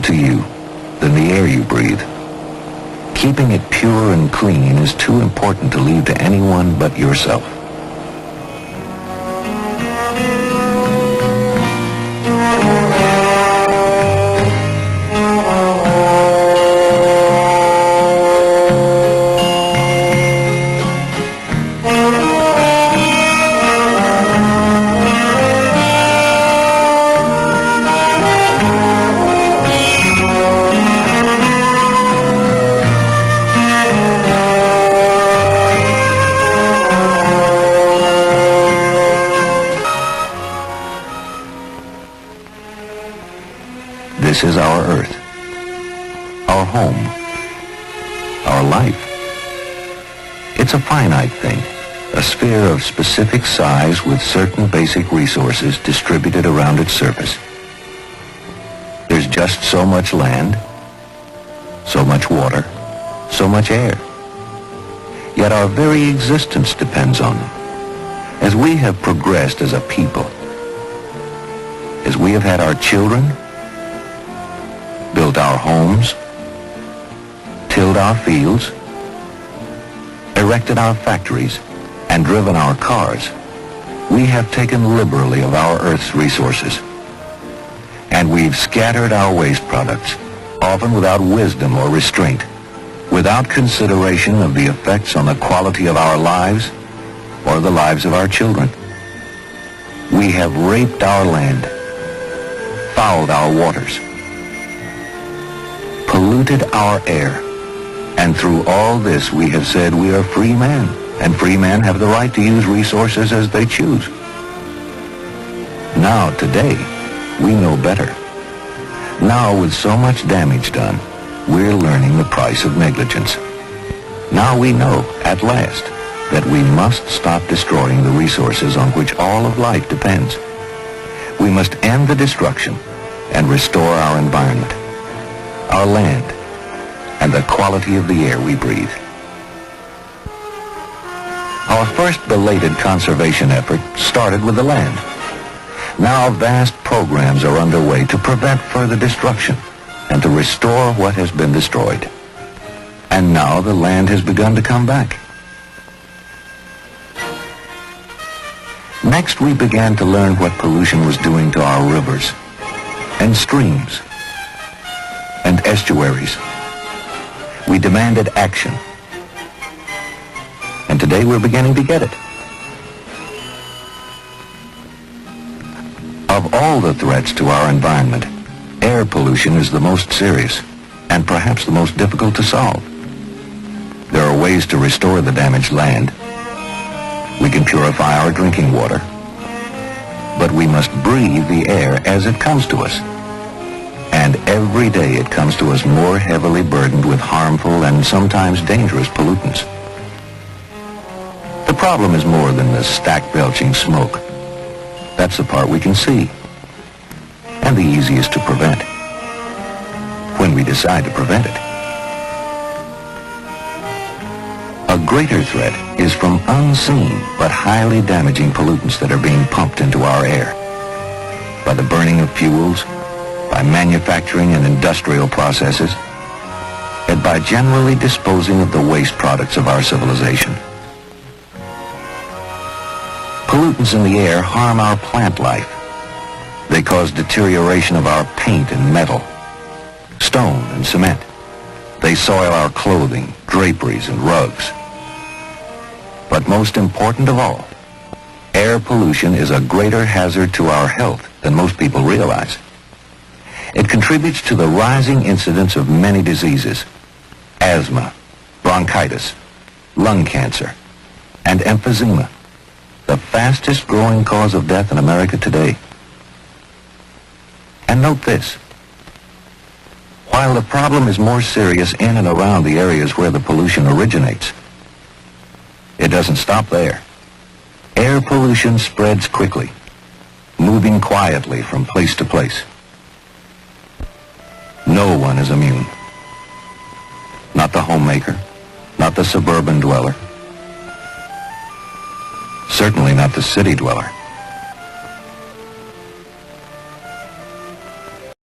to you than the air you breathe. Keeping it pure and clean is too important to leave to anyone but yourself. This is our earth, our home, our life. It's a finite thing, a sphere of specific size with certain basic resources distributed around its surface. There's just so much land, so much water, so much air. Yet our very existence depends on them. As we have progressed as a people, as we have had our children, built our homes, tilled our fields, erected our factories, and driven our cars, we have taken liberally of our Earth's resources. And we've scattered our waste products, often without wisdom or restraint, without consideration of the effects on the quality of our lives or the lives of our children. We have raped our land, fouled our waters, polluted our air, and through all this we have said we are free men, and free men have the right to use resources as they choose. Now, today, we know better. Now, with so much damage done, we're learning the price of negligence. Now we know, at last, that we must stop destroying the resources on which all of life depends. We must end the destruction and restore our environment, our land, and the quality of the air we breathe. Our first belated conservation effort started with the land. Now vast programs are underway to prevent further destruction and to restore what has been destroyed. And now the land has begun to come back. Next, we began to learn what pollution was doing to our rivers and streams and estuaries. We demanded action. And today we're beginning to get it. Of all the threats to our environment, air pollution is the most serious and perhaps the most difficult to solve. There are ways to restore the damaged land. We can purify our drinking water. But we must breathe the air as it comes to us. And every day it comes to us more heavily burdened with harmful and sometimes dangerous pollutants. The problem is more than the stack-belching smoke. That's the part we can see, and the easiest to prevent, when we decide to prevent it. A greater threat is from unseen but highly damaging pollutants that are being pumped into our air by the burning of fuels, by manufacturing and industrial processes, and by generally disposing of the waste products of our civilization. Pollutants in the air harm our plant life. They cause deterioration of our paint and metal, stone and cement. They soil our clothing, draperies, and rugs. But most important of all, air pollution is a greater hazard to our health than most people realize. It contributes to the rising incidence of many diseases: asthma, bronchitis, lung cancer, and emphysema, the fastest growing cause of death in America today. And note this: while the problem is more serious in and around the areas where the pollution originates, it doesn't stop there. Air pollution spreads quickly, moving quietly from place to place. No one is immune. Not the homemaker, not the suburban dweller, certainly not the city dweller.